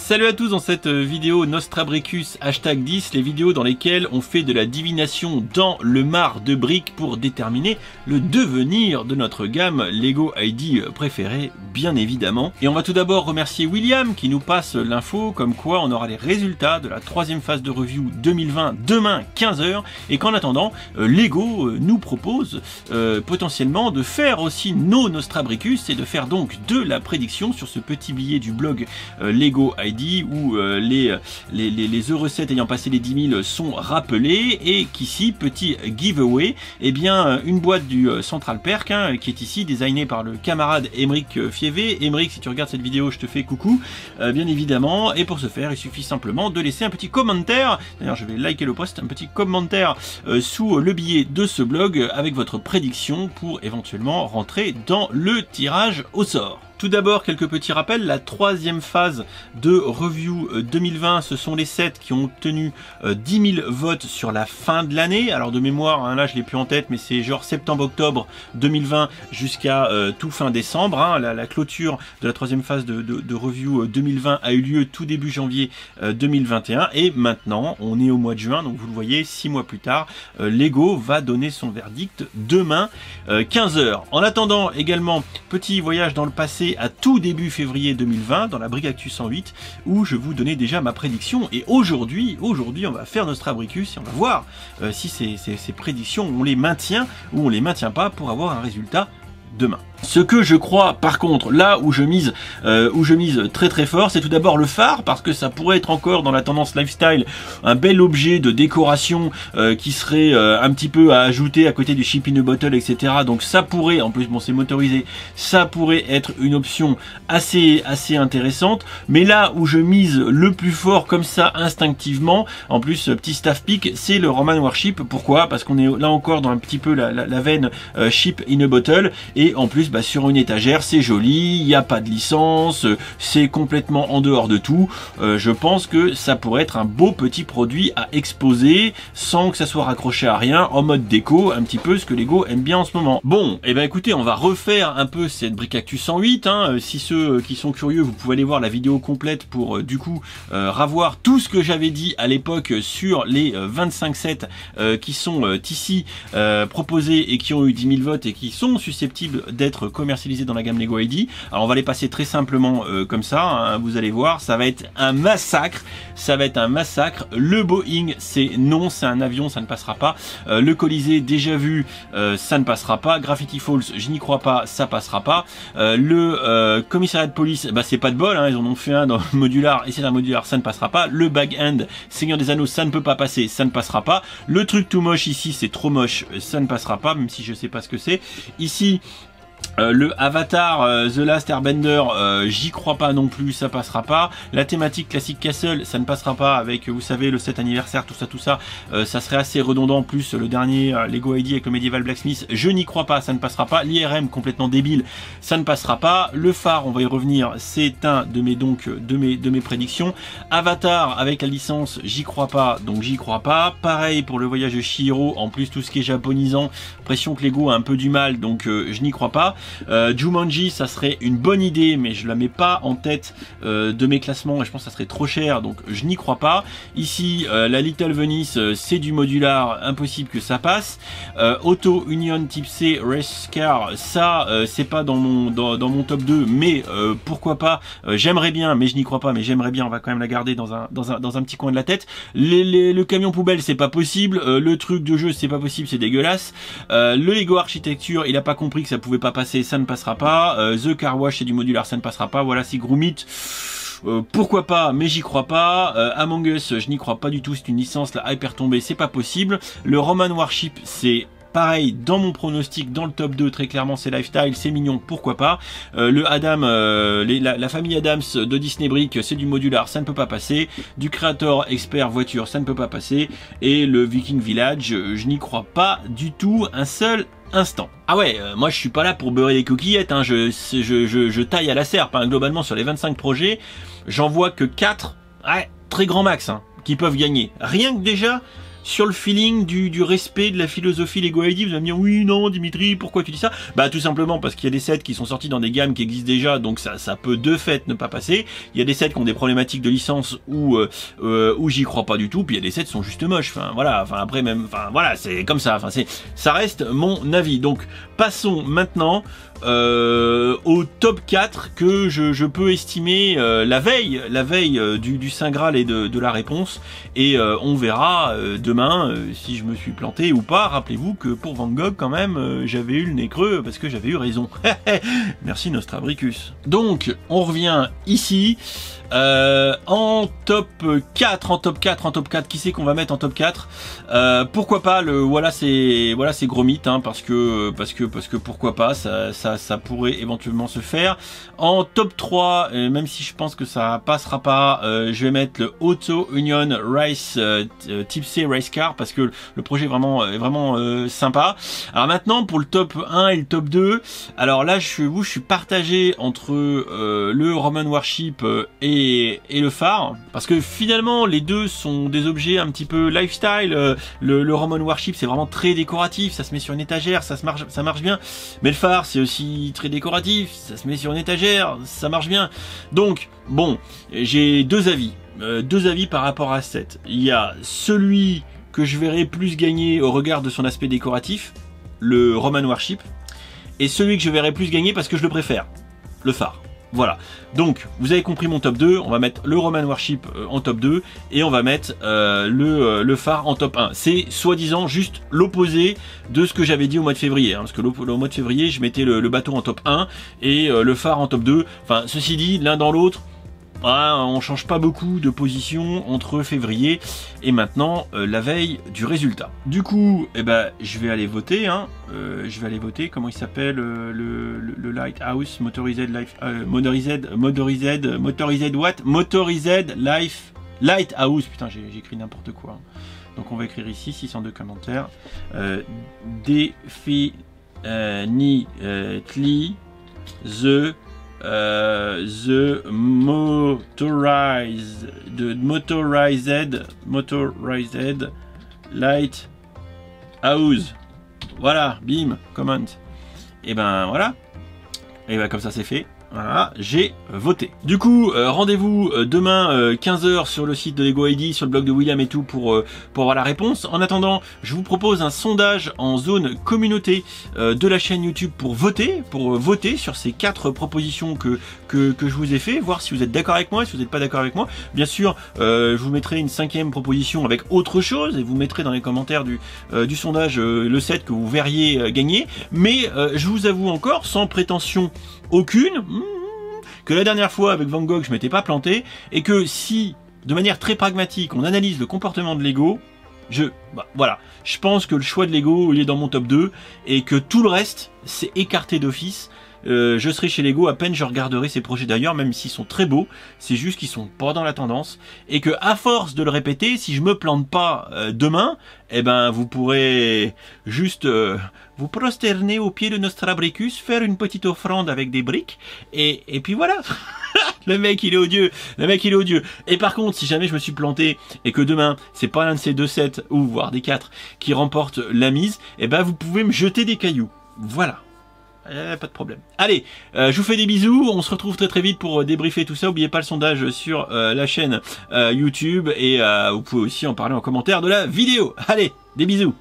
Salut à tous, dans cette vidéo Nostrabricus #10, les vidéos dans lesquelles on fait de la divination dans le marc de briques pour déterminer le devenir de notre gamme Lego ID préférée, bien évidemment. Et on va tout d'abord remercier William qui nous passe l'info comme quoi on aura les résultats de la troisième phase de review 2020 demain 15 h et qu'en attendant Lego nous propose potentiellement de faire aussi nos Nostrabricus et de faire donc de la prédiction sur ce petit billet du blog Lego ID où les heureux 7 ayant passé les 10 000 sont rappelés, et qu'ici, petit giveaway, eh bien une boîte du Central Perk qui est ici designée par le camarade Émeric Fievé. Émeric, si tu regardes cette vidéo, je te fais coucou, bien évidemment, et pour ce faire il suffit simplement de laisser un petit commentaire, d'ailleurs je vais liker le post, un petit commentaire sous le billet de ce blog avec votre prédiction pour éventuellement rentrer dans le tirage au sort. Tout d'abord, quelques petits rappels. La troisième phase de review 2020, ce sont les 7 qui ont obtenu 10 000 votes sur la fin de l'année. Alors de mémoire, là je l'ai plus en tête, mais c'est genre septembre-octobre 2020 jusqu'à tout fin décembre. La clôture de la troisième phase de review 2020 a eu lieu tout début janvier 2021. Et maintenant, on est au mois de juin, donc vous le voyez, 6 mois plus tard, Lego va donner son verdict demain 15 h. En attendant également, petit voyage dans le passé à tout début février 2020 dans la Brick Actu 108 où je vous donnais déjà ma prédiction, et aujourd'hui on va faire Nostrabricus et on va voir si ces prédictions on les maintient ou on les maintient pas pour avoir un résultat demain. Ce que je crois par contre, là où je mise très fort, c'est tout d'abord le phare, parce que ça pourrait être encore dans la tendance lifestyle un bel objet de décoration qui serait un petit peu à ajouter à côté du chip in a bottle, etc. Donc ça pourrait, en plus bon c'est motorisé, ça pourrait être une option assez intéressante. Mais là où je mise le plus fort comme ça instinctivement, en plus petit staff pick, c'est le Roman Warship. Pourquoi? Parce qu'on est là encore dans un petit peu la veine chip in a bottle, et en plus sur une étagère c'est joli, il n'y a pas de licence, c'est complètement en dehors de tout. Je pense que ça pourrait être un beau petit produit à exposer sans que ça soit raccroché à rien, en mode déco, un petit peu ce que Lego aime bien en ce moment. Bon, et ben écoutez, on va refaire un peu cette Brick Actu 108. Si ceux qui sont curieux, vous pouvez aller voir la vidéo complète pour du coup revoir tout ce que j'avais dit à l'époque sur les 25 sets qui sont ici proposés et qui ont eu 10 000 votes et qui sont susceptibles d'être commercialisés dans la gamme Lego ID. Alors on va les passer très simplement comme ça, vous allez voir, ça va être un massacre, Le Boeing, c'est non, c'est un avion, ça ne passera pas. Le Colisée, déjà vu, ça ne passera pas. Gravity Falls, je n'y crois pas, ça passera pas. Le commissariat de police, c'est pas de bol, ils en ont fait un dans le modular et c'est un modular, ça ne passera pas. Le Bag End, Seigneur des Anneaux, ça ne peut pas passer, ça ne passera pas. Le truc tout moche ici, c'est trop moche, ça ne passera pas, même si je sais pas ce que c'est. Ici, le Avatar The Last Airbender, j'y crois pas non plus, ça passera pas. La thématique Classic Castle, ça ne passera pas avec, vous savez, le 7 anniversaire, tout ça, ça serait assez redondant. En plus, le dernier Lego ID avec le Medieval Blacksmith, je n'y crois pas, ça ne passera pas. L'IRM complètement débile, ça ne passera pas. Le phare, on va y revenir, c'est un de mes prédictions. Avatar avec la licence, j'y crois pas, donc j'y crois pas. Pareil pour le voyage de Chihiro, en plus tout ce qui est japonisant, pression que Lego a un peu du mal, donc je n'y crois pas. Jumanji, ça serait une bonne idée, mais je la mets pas en tête de mes classements et je pense que ça serait trop cher, donc je n'y crois pas. Ici, la Little Venice, c'est du modular, impossible que ça passe. Auto Union Type C Race Car, ça c'est pas dans mon top 2, mais pourquoi pas, j'aimerais bien, mais je n'y crois pas, mais j'aimerais bien, on va quand même la garder dans un petit coin de la tête. Le camion poubelle, c'est pas possible. Le truc de jeu, c'est pas possible, c'est dégueulasse. Le Lego Architecture, il a pas compris que ça pouvait pas passer, ça ne passera pas. The Car Wash, c'est du modular, ça ne passera pas. Voilà, c'est Groomit, pourquoi pas, mais j'y crois pas. Among Us, je n'y crois pas du tout, c'est une licence, la hyper tombée, c'est pas possible. Le Roman Warship, c'est pareil, dans mon pronostic, dans le top 2, très clairement, c'est Lifestyle, c'est mignon, pourquoi pas. Le Adam, la famille Adams de Disney Brick, c'est du modular, ça ne peut pas passer. Du Creator Expert Voiture, ça ne peut pas passer. Et le Viking Village, je n'y crois pas du tout, un seul instant. Ah ouais, moi je suis pas là pour beurrer les coquillettes, je taille à la serpe, globalement sur les 25 projets, j'en vois que 4, très grand max, qui peuvent gagner. Rien que déjà sur le feeling du respect de la philosophie Lego ID. Vous allez me dire oui, non, Dimitri, pourquoi tu dis ça? Bah tout simplement parce qu'il y a des sets qui sont sortis dans des gammes qui existent déjà, donc ça peut de fait ne pas passer. Il y a des sets qui ont des problématiques de licence où j'y crois pas du tout, puis il y a des sets qui sont juste moches. Enfin voilà, enfin après même, enfin voilà, c'est comme ça. Enfin ça reste mon avis. Donc passons maintenant au top 4 que je peux estimer la veille du Saint Graal et de la réponse, et on verra demain si je me suis planté ou pas. Rappelez-vous que pour Van Gogh quand même j'avais eu le nez creux parce que j'avais eu raison. Merci Nostrabricus. Donc on revient ici en top 4, qui c'est qu'on va mettre en top 4? Pourquoi pas le voilà c'est gros mythe, hein, parce que pourquoi pas, ça pourrait éventuellement se faire. En top 3, même si je pense que ça passera pas, je vais mettre le Auto Union Race Type C Race Car, parce que le projet est vraiment sympa. Alors maintenant pour le top 1 et le top 2, alors là je suis partagé entre le Roman Warship et le phare, parce que finalement les deux sont des objets un petit peu lifestyle. Le Roman Warship c'est vraiment très décoratif, ça se met sur une étagère, ça marche bien, mais le phare c'est aussi très décoratif, ça se met sur une étagère, ça marche bien. Donc bon, j'ai deux avis par rapport à ce set. Il y a celui que je verrai plus gagner au regard de son aspect décoratif, le Roman Warship, et celui que je verrai plus gagner parce que je le préfère, le phare. Voilà, donc vous avez compris mon top 2, on va mettre le Roman Warship en top 2 et on va mettre le phare en top 1. C'est soi-disant juste l'opposé de ce que j'avais dit au mois de février, hein, parce que au mois de février je mettais le bateau en top 1 et le phare en top 2. Enfin ceci dit, l'un dans l'autre, on change pas beaucoup de position entre février et maintenant la veille du résultat. Du coup, eh ben, je vais aller voter. Hein. Je vais aller voter. Comment il s'appelle le Lighthouse Motorized Life Motorized what? Motorized Life Lighthouse. Putain, j'ai écrit n'importe quoi. Donc on va écrire ici 602 commentaires. Definitely the motorized light house. Voilà, bim, comment. Et ben voilà. Et ben comme ça c'est fait. Voilà, j'ai voté. Du coup, rendez-vous demain 15h sur le site de Lego ID, sur le blog de William et tout pour avoir la réponse. En attendant, je vous propose un sondage en zone communauté de la chaîne YouTube pour voter sur ces 4 propositions que je vous ai fait, voir si vous êtes d'accord avec moi, si vous n'êtes pas d'accord avec moi. Bien sûr, je vous mettrai une 5e proposition avec autre chose et vous mettrez dans les commentaires du sondage le set que vous verriez gagner. Mais je vous avoue encore, sans prétention aucune, que la dernière fois avec Van Gogh je m'étais pas planté, et que si de manière très pragmatique on analyse le comportement de Lego, voilà, je pense que le choix de Lego il est dans mon top 2 et que tout le reste c'est écarté d'office. Je serai chez Lego, à peine je regarderai ces projets d'ailleurs, même s'ils sont très beaux, c'est juste qu'ils sont pas dans la tendance, et que à force de le répéter, si je me plante pas demain, eh ben vous pourrez juste vous prosterner au pied de Nostrabricus, faire une petite offrande avec des briques, et puis voilà. Le mec il est odieux, Et par contre, si jamais je me suis planté et que demain c'est pas l'un de ces deux sets ou voire des 4 qui remporte la mise, eh ben vous pouvez me jeter des cailloux. Voilà. Pas de problème. Allez, je vous fais des bisous, on se retrouve très vite pour débriefer tout ça. N'oubliez pas le sondage sur la chaîne YouTube, et vous pouvez aussi en parler en commentaire de la vidéo. Allez, des bisous.